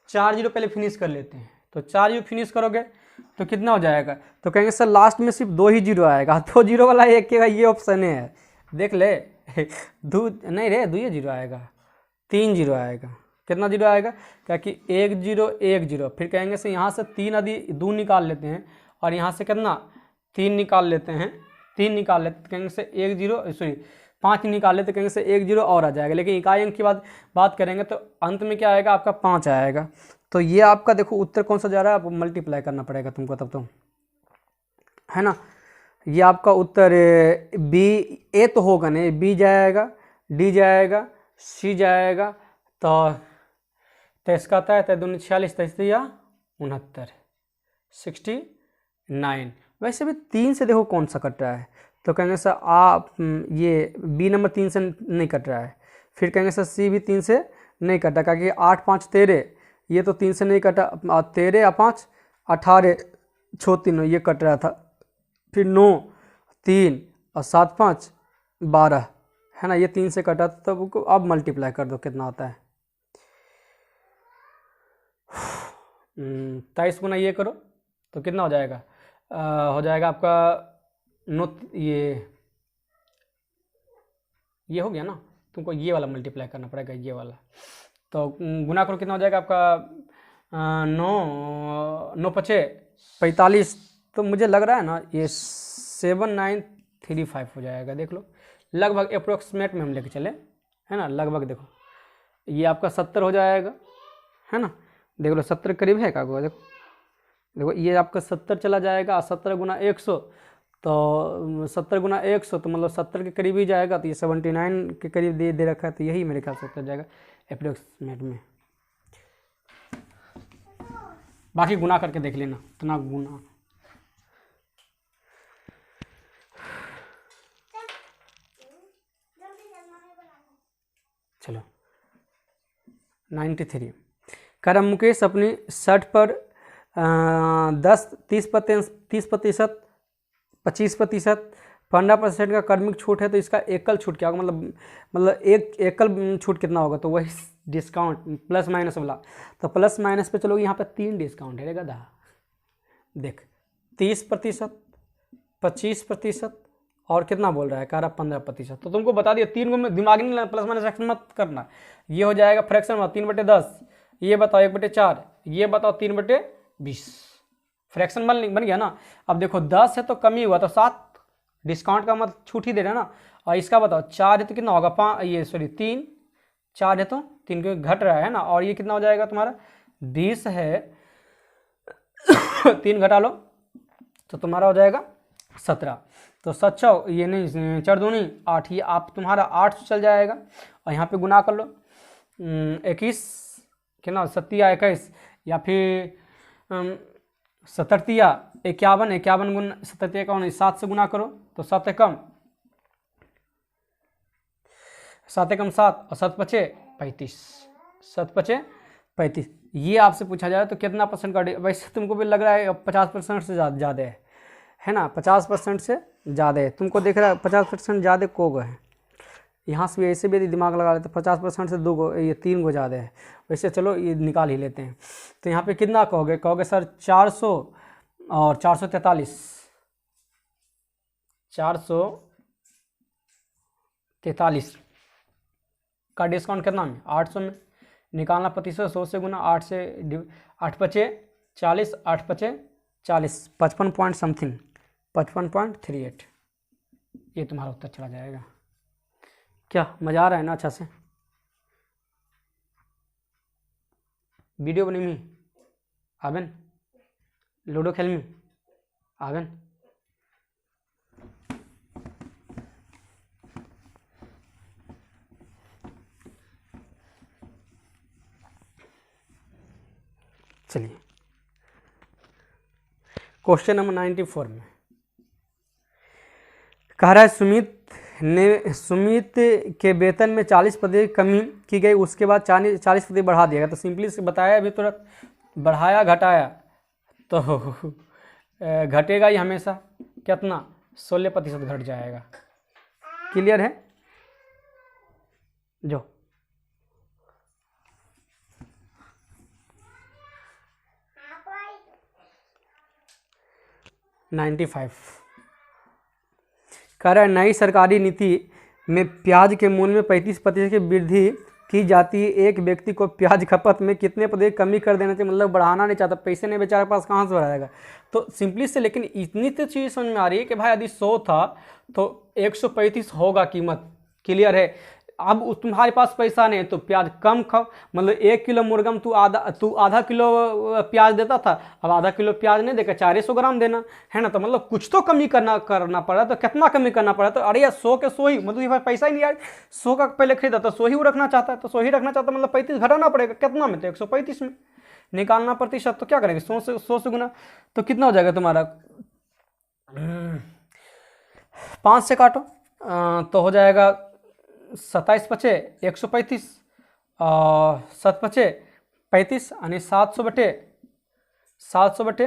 4 जीरो पहले फिनिश कर लेते हैं, तो 4 जीरो फिनिश करोगे तो कितना हो जाएगा, तो कहेंगे सर लास्ट में सिर्फ 2 ही जीरो आएगा। 2 जीरो वाला एक के ये ऑप्शन है, देख ले। नहीं रे 2 जीरो आएगा, 3 जीरो आएगा। कितना जीरो आएगा, क्या कि 1 जीरो 1 जीरो, फिर कहेंगे से यहाँ से 3 आदि 2 निकाल लेते हैं और यहाँ से कितना 3 निकाल लेते हैं, 3 निकाल लेते, कहेंगे से 1 जीरो, सॉरी 5 निकाल लेते, कहेंगे से 1 जीरो और आ जाएगा। लेकिन इकाई अंक की बात करेंगे तो अंत में क्या आएगा आपका 5 आएगा। तो ये आपका देखो उत्तर कौन सा जा रहा है, आपको मल्टीप्लाई करना पड़ेगा तुमको तब तो, है ना। ये आपका उत्तर बी, ए तो होगा नहीं, बी जाएगा, डी जाएगा, सी जाएगा, तो इसका आता है 2 46, 69, 69। वैसे भी 3 से देखो कौन सा कट रहा है, तो कहेंगे सर आप ये बी नंबर 3 से नहीं कट रहा है। फिर कहेंगे सर सी भी 3 से नहीं कटा, क्योंकि 8 5 13, ये तो 3 से नहीं कटा। 13 या 5 18 6 3 ये कट रहा था। फिर 9 3 और 7 5 12, है ना, ये 3 से कटा था। तब अब मल्टीप्लाई कर दो कितना होता है, 23 गुना ये करो तो कितना हो जाएगा, हो जाएगा आपका 9, ये हो गया ना। तुमको ये वाला मल्टीप्लाई करना पड़ेगा, ये वाला, तो गुना करो कितना हो जाएगा आपका 9 5 45। तो मुझे लग रहा है ना ये 7935 हो जाएगा। देख लो लगभग अप्रोक्सीमेट में हम लेके चले, है ना, लगभग। देखो ये आपका 70 हो जाएगा, है ना, देख लो 70 करीब है का, देखो ये आपका 70 चला जाएगा। 70 गुना 100, तो 70 गुना 100 तो मतलब 70 के करीब ही जाएगा। तो ये 79 के करीब दे रखा है, तो यही मेरे ख्याल से उत्तर जाएगा अप्रोक्सीमेट में। बाकी गुना करके देख लेना इतना गुना। चलो 93। कर मुकेश अपनी शर्ट पर 30%, 25%, 15% का कार्मिक छूट है, तो इसका एकल छूट क्या होगा, मतलब एक एकल छूट कितना होगा, तो वही डिस्काउंट प्लस माइनस वाला। तो प्लस माइनस पे चलोगे, यहाँ पे 3 डिस्काउंट है गधा। देख 30%, 25% और कितना बोल रहा है, कह रहा 15%। तो तुमको बता दिया 3 को दिमाग नहीं लेना, प्लस माइनस एक्शन मत करना। ये हो जाएगा फ्रैक्शन में 3/10, ये बताओ 1/4, ये बताओ 3/20। फ्रैक्शन बन गया ना। अब देखो 10 है तो कमी हुआ, तो 7 डिस्काउंट का मतलब छूट ही दे रहा है ना। और इसका बताओ 4 है तो कितना होगा, 3, 4 है तो 3 क्योंकि घट रहा है ना। और ये कितना हो जाएगा तुम्हारा 20 है 3 घटा लो तो तुम्हारा हो जाएगा 17। तो 7 ये नहीं 4 दूनी 8, ये आप तुम्हारा 8 चल जाएगा। और यहाँ पे गुना कर लो 21 कितना 7 या 21 या फिर 17 51, 51 गुना 17 51, 7 से गुना करो तो 7 एकम 7 और 7 पचे 35, 7 पचे 35। ये आपसे पूछा जाए तो कितना परसेंट का, वैसे तुमको भी लग रहा है 50% से ज़्यादा है ना, 50% से ज़्यादा है तुमको दिख रहा है, 50% ज़्यादा को गो है। यहाँ से भी ऐसे भी यदि दिमाग लगा लेते 50% से 2 गो, ये 3 गो ज़्यादा है। वैसे चलो ये निकाल ही लेते हैं। तो यहाँ पे कितना कहोगे सर 400 और 443, 443 का डिस्काउंट कितना में 800 में निकालना प्रतिशत 100 से गुना 8 से 8 पचे 40, 8 पचे 40, 55 पॉइंट समथिंग 55.38। ये तुम्हारा उत्तर चला जाएगा। क्या मज़ा आ रहा है ना अच्छा से? वीडियो बनी मी आबेन, लूडो खेल मी आबेन। चलिए क्वेश्चन नंबर 94 में कह रहा है सुमित के वेतन में 40% कमी की गई, उसके बाद 40% बढ़ा दिया गया। तो सिंपली से बताया अभी तुरंत, बढ़ाया घटाया तो घटेगा ही हमेशा, कितना 16% घट जाएगा। क्लियर है? जो 95 कह रहा है नई सरकारी नीति में प्याज के मूल्य में 35% की वृद्धि की जाती है। एक व्यक्ति को प्याज खपत में कितने प्रतिशत कमी कर देना चाहिए, मतलब बढ़ाना नहीं चाहता, पैसे नहीं बेचारे पास, कहाँ से बढ़ाएगा। तो सिंपली से, लेकिन इतनी तो चीज़ समझ में आ रही है कि भाई यदि 100 था तो 135 होगा कीमत। क्लियर है? अब तुम्हारे पास पैसा नहीं है तो प्याज कम खाओ, मतलब 1 किलो मुर्गम तू आधा किलो प्याज देता था, अब आधा किलो प्याज नहीं देकर 400 ग्राम देना है ना। तो मतलब कुछ तो कमी करना पड़ा। तो कितना कमी करना पड़ा? तो अरे यार 100 के 100 ही, मतलब ये भाई पैसा ही नहीं यार, 100 का पहले खरीदा तो 100 ही वो रखना चाहता है, तो 100 ही रखना चाहता मतलब 35 घटाना पड़ेगा। कितना में? तो 135 में निकालना प्रतिशत। तो क्या करेंगे 100 से गुना, तो कितना हो जाएगा तुम्हारा 5 से काटो तो हो जाएगा 27 पचे 135 और 7 पचे 35 यानी 700 बटे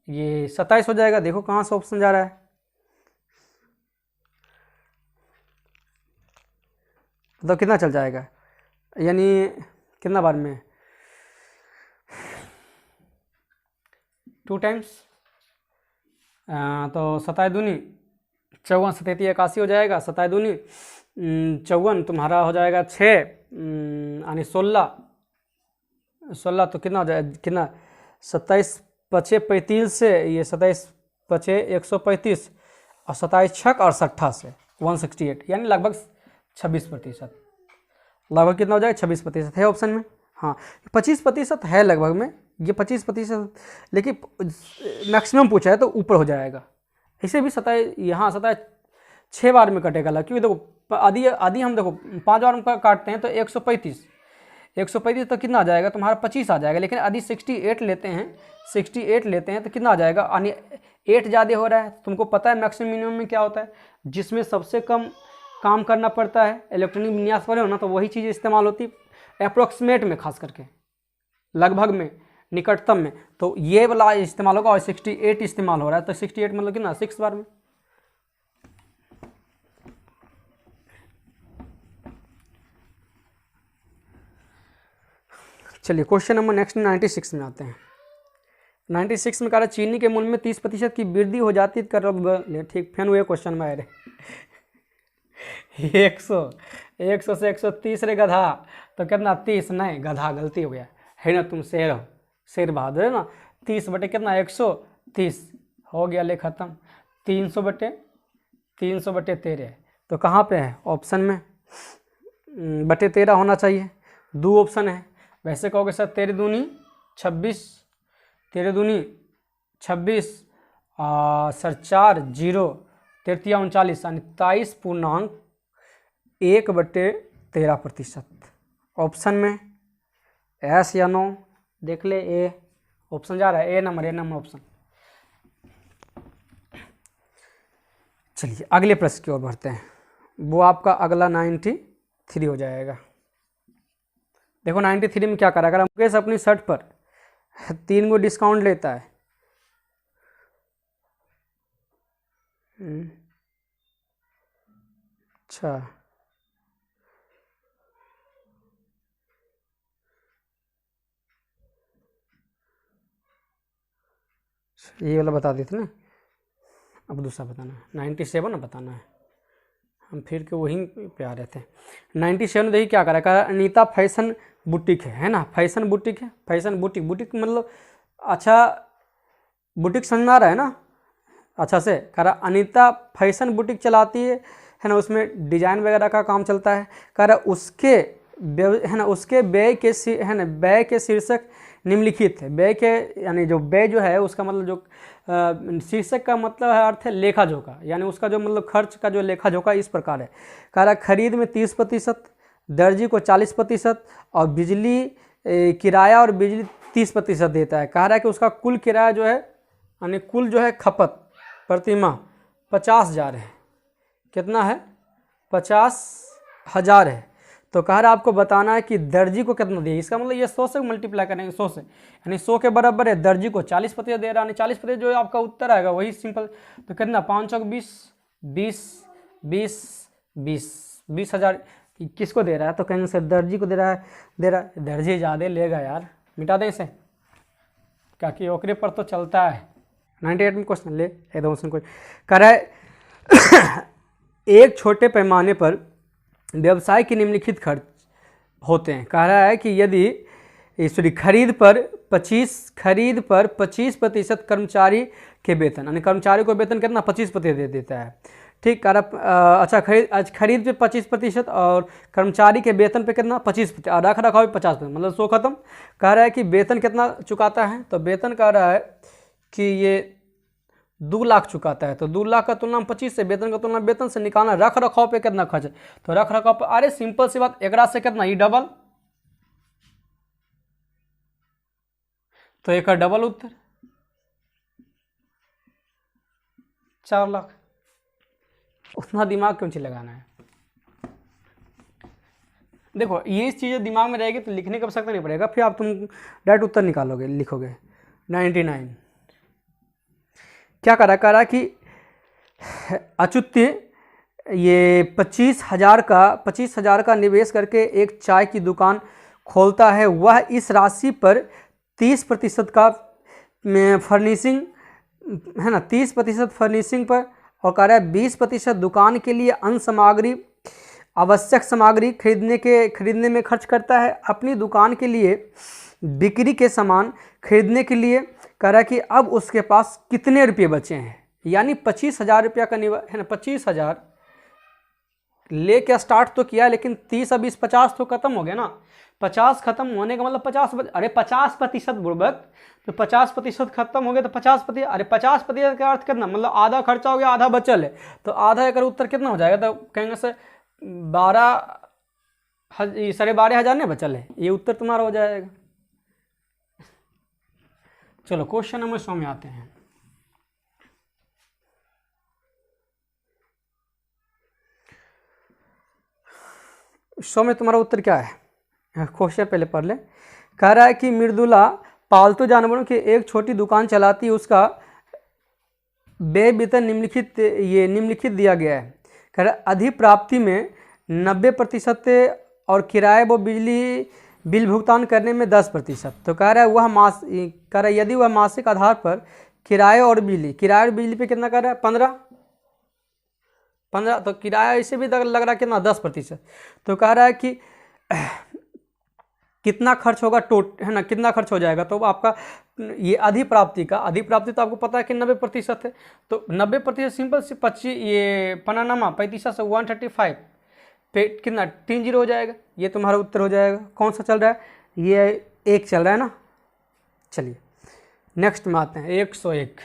ये 27 हो जाएगा। देखो कहाँ से ऑप्शन जा रहा है, तो कितना चल जाएगा, यानी कितना बार में 2 टाइम्स, तो 27 दूनी 54, 37 81 हो जाएगा, 27 दूनी 54 तुम्हारा हो जाएगा 6 यानी 16 तो कितना हो जाएगा, कितना 27 पचे 35 से ये 27 पचे 135 और 27 छक और 60 से 168 यानी लगभग 26%। लगभग कितना हो जाएगा 26% है ऑप्शन में। हाँ 25% है लगभग में, ये 25%, लेकिन मैक्सिमम पूछा है तो ऊपर हो जाएगा। ऐसे भी 27 यहाँ 27 6 बार में कटेगा, क्योंकि देखो आदि हम देखो 5 बार में काटते हैं तो 135 तो कितना आ जाएगा तुम्हारा 25 आ जाएगा। लेकिन यदि 68 लेते हैं तो कितना आ जाएगा, यानी 8 ज़्यादा हो रहा है। तुमको पता है मैक्सिमम मिनिमम में क्या होता है, जिसमें सबसे कम काम करना पड़ता है इलेक्ट्रॉनिक विन्यास पर हो ना, तो वही चीज़ इस्तेमाल होती है अप्रोक्सीमेट में, खास करके लगभग में, निकटतम में, तो ये वाला इस्तेमाल होगा। और 68 इस्तेमाल हो रहा है तो 68 मतलब कितना 6 बार में। चलिए क्वेश्चन नंबर नेक्स्ट 96 में आते हैं। 96 में कह रहा है चीनी के मूल्य में 30% की वृद्धि हो जाती कर, ठीक फैन हुए क्वेश्चन में अरे 100 से 130 रे गधा, तो कितना 30 नहीं गधा गलती हो गया है ना, तुम शेर हो, शेर बहादुर है ना। 30 बटे कितना 130 हो गया, ले खत्म। 300 बटे 13 तो कहाँ पे है ऑप्शन में बटे 13 होना चाहिए, 2 ऑप्शन है। वैसे कहोगे सर 13 दूनी 26 सर 4 0 तृतीया 39 यानी 23.1/13%। ऑप्शन में एस या नो, देख ले। ए ऑप्शन जा रहा है, ए नंबर ऑप्शन। चलिए अगले प्रश्न की ओर बढ़ते हैं, वो आपका अगला 93 हो जाएगा। देखो 93 में क्या करा, अगर मुकेश अपनी शर्ट पर 3 गो डिस्काउंट लेता है, अच्छा ये वाला बता देते ना, अब दूसरा बताना है। 97 ना बताना है, हम फिर के वहीं पे आ रहे थे। 97 देखिए क्या करा, कहा अनीता फैशन बुटीक है ना, फैशन बुटीक है, फैशन बुटीक, बुटीक मतलब अच्छा बुटीक समझ में आ रहा है ना अच्छा से। कह रहा अनीता फैशन बुटीक चलाती है ना, उसमें डिजाइन वगैरह का काम चलता है। कह रहा उसके है ना, उसके व्यय के है ना, व्यय के शीर्षक निम्नलिखित है। व्यय के यानी जो व्यय जो है उसका मतलब जो शीर्षक का मतलब है अर्थ है लेखा जोखा, यानी उसका जो मतलब खर्च का जो लेखा जोखा इस प्रकार है। कह रहा खरीद में 30%, दर्जी को 40% और बिजली किराया और बिजली 30% देता है। कह रहा है कि उसका कुल किराया जो है यानी कुल जो है खपत प्रति माह 50,000 है। कितना है? 50,000 है। तो कह रहा आपको बताना है कि दर्जी को कितना दिए। इसका मतलब ये 100 से मल्टीप्लाई करेंगे, 100 से, यानी 100 के बराबर है। दर्जी को 40% दे रहा है, 40% जो आपका उत्तर आएगा वही सिंपल। तो कितना 5 चौक 20, 20, 20, 20, 20,000 किसको दे रहा है? तो कहेंगे सर दर्जी को दे रहा है। दर्जी ज़्यादा लेगा यार, मिटा दें इसे, क्या कि ओकरे पर तो चलता है। 98 में क्वेश्चन ले एकदम क्वेश्चन कह रहा है एक छोटे पैमाने पर व्यवसाय के निम्नलिखित खर्च होते हैं। कह रहा है कि यदि खरीद पर 25% कर्मचारी के वेतन, यानी कर्मचारी को वेतन कितना 25% दे देता है। ठीक, कह रहा अच्छा खरीद पे 25% और कर्मचारी के वेतन पे कितना 25% और रख रखाव पे 50%, मतलब 100 खत्म। कह रहा है कि वेतन कितना चुकाता है, तो वेतन कह रहा है कि ये 2 लाख चुकाता है। तो 2 लाख का तुलना 25 से, वेतन का तुलना वेतन से निकालना। रख रखाव पे कितना खर्च है, तो रख रखाव पे, अरे सिंपल सी बात, 11 से कितना ये डबल, तो एक डबल उत्तर 4 लाख। उतना दिमाग क्यों चाहिए लगाना है? देखो ये चीज़ें दिमाग में रहेगी तो लिखने की आवश्यकता नहीं पड़ेगा, फिर आप तुम डायरेक्ट उत्तर निकालोगे, लिखोगे 99। क्या करा कि अच्युत्य ये 25,000 का निवेश करके एक चाय की दुकान खोलता है। वह इस राशि पर 30% का फर्निशिंग है ना, 30% फर्निशिंग पर, और कह रहा है 20% दुकान के लिए अन्य सामग्री, आवश्यक सामग्री खरीदने में खर्च करता है। अपनी दुकान के लिए बिक्री के सामान खरीदने के लिए कह रहा है कि अब उसके पास कितने रुपये बचे हैं, यानी 25,000 रुपया का है ना, 25,000 लेके स्टार्ट तो किया, लेकिन 30 और 20 50 तो खत्म हो गया ना। 50 खत्म होने का मतलब 50, अरे 50% बुर्बक, तो 50% खत्म हो गया, तो 50%, अरे 50% का अर्थ कितना, मतलब आधा खर्चा हो गया, आधा बचल है। तो आधा अगर उत्तर कितना हो जाएगा, तो कहेंगे सर 12,500 नहीं बचल है, ये उत्तर तुम्हारा हो जाएगा। चलो क्वेश्चन नंबर 100 में आते हैं। सौ में तुम्हारा उत्तर क्या है? क्वेश्चन पहले पढ़ ले। कह रहा है कि मृदुला पालतू जानवरों की एक छोटी दुकान चलाती है, उसका व्यय वेतन निम्नलिखित दिया गया है। कह रहा है अधिप्राप्ति में 90% और किराए व बिजली बिल भुगतान करने में 10%। तो कह रहा है यदि वह मासिक आधार पर किराए और बिजली पे कितना कर रहा है 15, तो किराया इसे भी लग रहा है कितना 10%। तो कह रहा है कि कितना खर्च होगा है ना, कितना खर्च हो जाएगा। तो आपका ये अधिप्राप्ति तो आपको पता है कि 90% है। तो 90% सिंपल से 25 ये पन्नानामा 35 से 135 पे कितना 30 हो जाएगा, ये तुम्हारा उत्तर हो जाएगा। कौन सा चल रहा है? ये 1 चल रहा है ना। चलिए नेक्स्ट में आते हैं 101।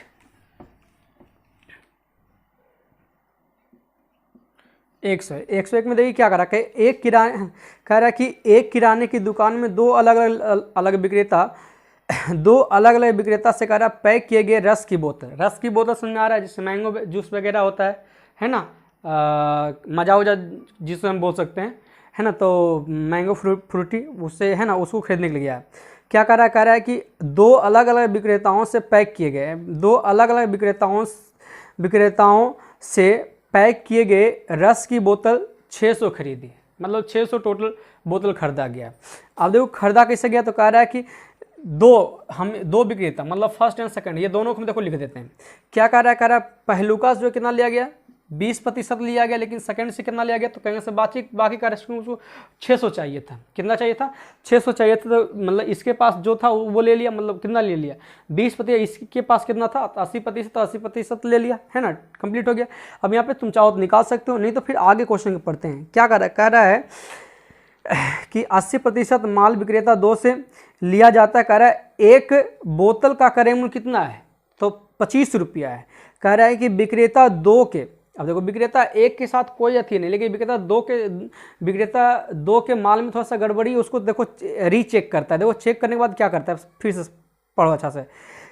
101 में देखिए क्या कह रहा है, एक किराने कह रहा है कि एक किराने की दुकान में दो अलग अलग विक्रेता से कह रहा है पैक किए गए रस की बोतल समझ में आ रहा है, जिससे मैंगो जूस वगैरह होता है ना, मजा उजा जिसको हम बोल सकते हैं, है ना, तो मैंगो फ्रूटी उससे, है ना, उसको खरीदने के लिए गया है। क्या कह रहा है कि दो अलग अलग विक्रेताओं से पैक किए गए, दो अलग अलग विक्रेताओं से पैक किए गए रस की बोतल 600 खरीदी, मतलब 600 टोटल बोतल खरीदा गया। अब देखो खरीदा कैसे गया, तो कह रहा है कि दो विक्रेता, मतलब फर्स्ट एंड सेकंड, ये दोनों को हम देखो लिख देते हैं। क्या कह रहा है पहलू का जो कितना लिया गया 20% लिया गया, लेकिन सेकंड से कितना लिया गया, तो कहेंगे से बाकी का रेस्क्यू उसको 600 चाहिए था। कितना चाहिए था? 600 चाहिए था, तो मतलब इसके पास जो था वो ले लिया, मतलब कितना ले लिया 20%, इसके पास कितना था 80%, तो 80% ले लिया, है ना, कंप्लीट हो गया। अब यहाँ पे तुम चाहो तो निकाल सकते हो, नहीं तो फिर आगे क्वेश्चन पढ़ते हैं। क्या कह रहा है कि 80% माल विक्रेता 2 से लिया जाता है। कह रहा है एक बोतल का क्रय मूल्य कितना है, तो 25 रुपया है। कह रहा है कि विक्रेता 2 के, अब देखो विक्रेता 1 के साथ कोई अथी नहीं, लेकिन विक्रेता 2 के माल में थोड़ा सा गड़बड़ी, उसको देखो रीचेक करता है। देखो चेक करने के बाद क्या करता है, फिर से पढ़ो अच्छा से।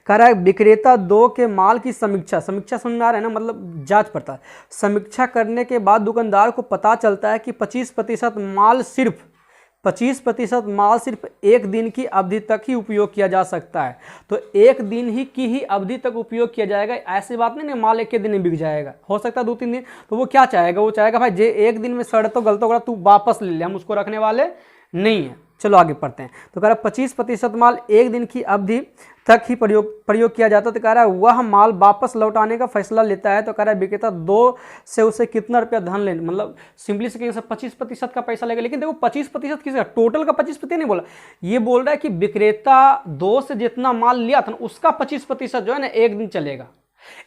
कह रहा है विक्रेता 2 के माल की समीक्षा समझ में आ रहा है ना, मतलब जांच पड़ता है। समीक्षा करने के बाद दुकानदार को पता चलता है कि 25% माल सिर्फ एक दिन की अवधि तक ही उपयोग किया जा सकता है। तो एक दिन की ही अवधि तक उपयोग किया जाएगा, ऐसी बात नहीं ना माल एक दिन में बिक जाएगा, हो सकता है 2-3 दिन। तो वो क्या चाहेगा, वो चाहेगा भाई जे एक दिन में सड़ तो गलत होगा, तू वापस ले ले, हम उसको रखने वाले नहीं है। चलो आगे पढ़ते हैं। तो कह रहा है 25% माल एक दिन की अवधि तक ही प्रयोग किया जाता है। तो कह रहा है वह माल वापस लौटाने का फैसला लेता है। तो कह रहा है विक्रेता 2 से उसे कितना रुपया धन लेने, मतलब सिंपली से कहेंगे 25% का पैसा लेगा। लेकिन देखो 25% किसका, टोटल का 25% नहीं बोला, ये बोल रहा है कि विक्रेता 2 से जितना माल लिया था उसका 25% जो है ना एक दिन चलेगा।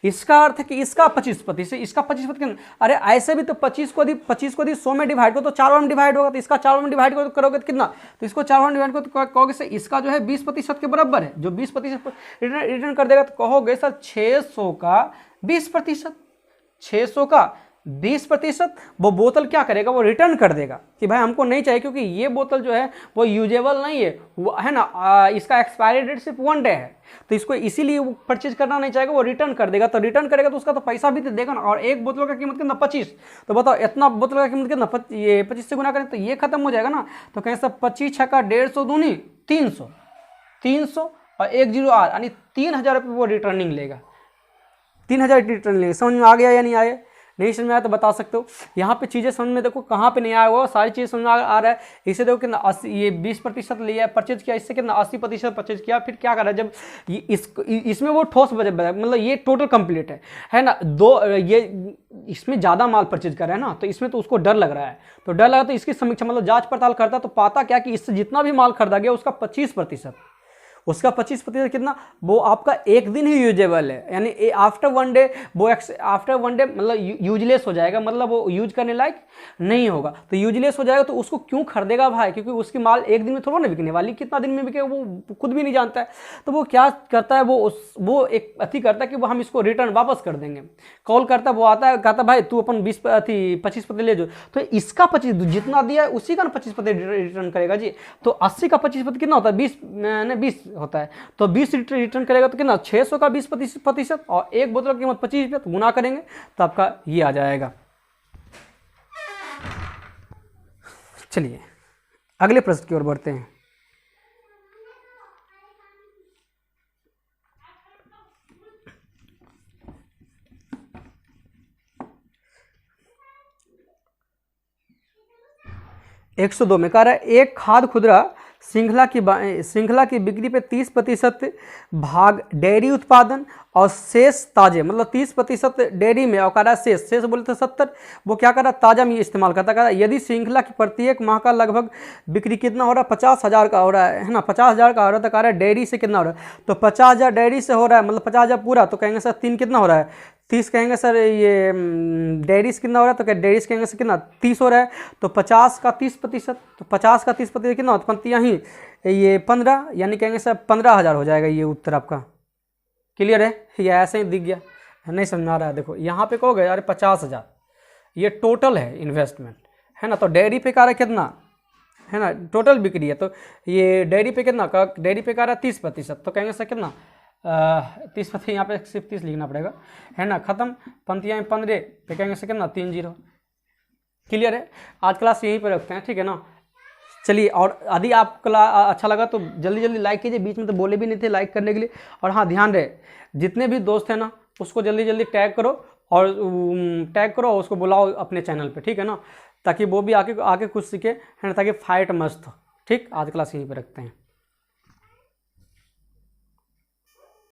इसका अर्थ है कि इसका 25%, इसका 25%। अरे ऐसे भी तो 25 को यदि 100 में डिवाइड करो तो 4 बार में डिवाइड होगा, तो इसका 4 बार में डिवाइड करोगे तो कितना, तो इसको 4 बार में डिवाइड करो तो कहोगे सर इसका जो है 20% के बराबर है, जो 20% रिटर्न कर देगा। तो कहोगे सर 600 का 20%, 600 का 20%, वो बोतल क्या करेगा, वो रिटर्न कर देगा कि भाई हमको नहीं चाहिए, क्योंकि ये बोतल जो है वो यूजेबल नहीं है, वो है ना, इसका एक्सपायरी डेट सिर्फ 1 डे है, तो इसको इसीलिए वो परचेज करना नहीं चाहेगा, वो रिटर्न कर देगा। तो रिटर्न करेगा तो उसका तो पैसा भी तो देगा ना। और एक बोतल का कीमत कितना 25, तो बताओ इतना बोतल का कीमत कितना, ये 25 से गुना करें तो ये खत्म हो जाएगा ना। तो कहें सब 25 छक्का 150 दूनी 300 और 10 आर, यानी 3000 रुपये वो रिटर्निंग लेगा, 3000 रिटर्न लेगा। समझ में आ गया या नहीं आया? नहीं समझ में आया तो बता सकते हो। यहाँ पे चीज़ें समझ में देखो कहाँ पे नहीं आया हुआ, सारी चीज़ें समझ में आ रहा है। इसे देखो कितना 80, ये 20% लिया परचेज किया, इससे कितना 80% परचेज किया। फिर क्या कर रहा है, जब इसमें वो ठोस मतलब ये टोटल कंप्लीट है ना, ये इसमें ज़्यादा माल परचेज कर रहा है ना, तो इसमें तो उसको डर लग रहा है। तो डर लगा तो इसकी समीक्षा मतलब जाँच पड़ताल करता, तो पाता क्या कि इससे जितना भी माल खरीदा गया उसका 25%, उसका 25% कितना, वो आपका एक दिन ही यूजेबल है, यानी आफ्टर 1 डे वो आफ्टर 1 डे मतलब यूजलेस हो जाएगा, मतलब वो यूज करने लायक नहीं होगा। तो यूजलेस हो जाएगा तो उसको क्यों खरीदेगा भाई, क्योंकि उसकी माल एक दिन में थोड़ा ना बिकने वाली, कितना दिन में बिकेगा वो खुद भी नहीं जानता है। तो वो क्या करता है, वो एक अथी करता है कि वो हम इसको रिटर्न वापस कर देंगे। कॉल करता है, वो आता है, कहता भाई तू अपन 25% ले जो, तो इसका 25 जितना दिया है उसी का 25% रिटर्न करेगा जी। तो 80 का 25% कितना होता है, 20 होता है। तो 20 रिटर्न करेगा तो कितना, 600 का 20%, और एक बोतल की कीमत 25 तो गुना करेंगे तो आपका ये आ जाएगा। चलिए अगले प्रश्न की ओर बढ़ते हैं। एक 102 में कह रहा है एक खाद्य खुदरा श्रृंखला की बिक्री पे 30% भाग डेयरी उत्पादन और शेष ताजे, मतलब 30% डेयरी में, और कह रहा है शेष बोले तो 70, वो क्या कर रहा है ताजा में इस्तेमाल करता है। यदि श्रृंखला की प्रत्येक माह का लगभग बिक्री कितना हो रहा है, 50,000 का हो रहा है ना, 50,000 का हो रहा है। तो कह रहा है डेयरी से कितना हो रहा है, तो 50,000 डेयरी से हो रहा है, मतलब 50,000 पूरा। तो कहेंगे सर 3 कितना हो रहा है, 30 कहेंगे सर, ये डेयरी से कितना हो रहा है, तो क्या डेयरी से कहेंगे सर कितना 30 हो रहा है। तो 50 का 30%, तो 50 का 30% कितना होता है, पंक्तियाँ ही ये 15, यानी कहेंगे सर 15,000 हो जाएगा ये उत्तर आपका। क्लियर है, ये ऐसे ही दिख गया, नहीं समझ आ रहा है। देखो यहाँ पे कहोगे अरे 50,000, ये टोटल है इन्वेस्टमेंट, है ना। तो डेयरी पे का रहा कितना, है ना, टोटल बिक्री है, तो ये डेयरी पे कितना का, डेयरी पे का रहा 30%, तो कहेंगे सर कितना 30%, यहाँ पे सिर्फ 30 लिखना पड़ेगा, है ना। खत्म, पंक्तियाँ 15 पे कहेंगे सर कितना 30। क्लियर है। आज क्लास यहीं पर रखते हैं, ठीक है ना। चलिए, और यदि आपको अच्छा लगा तो जल्दी जल्दी लाइक कीजिए, बीच में तो बोले भी नहीं थे लाइक करने के लिए। और हाँ, ध्यान रहे जितने भी दोस्त हैं ना उसको जल्दी जल्दी टैग करो और उसको बुलाओ अपने चैनल पे, ठीक है ना, ताकि वो भी आके कुछ सीखे, है ना, ताकि फाइट मस्त हो। ठीक, आज क्लास यहीं पे रखते हैं।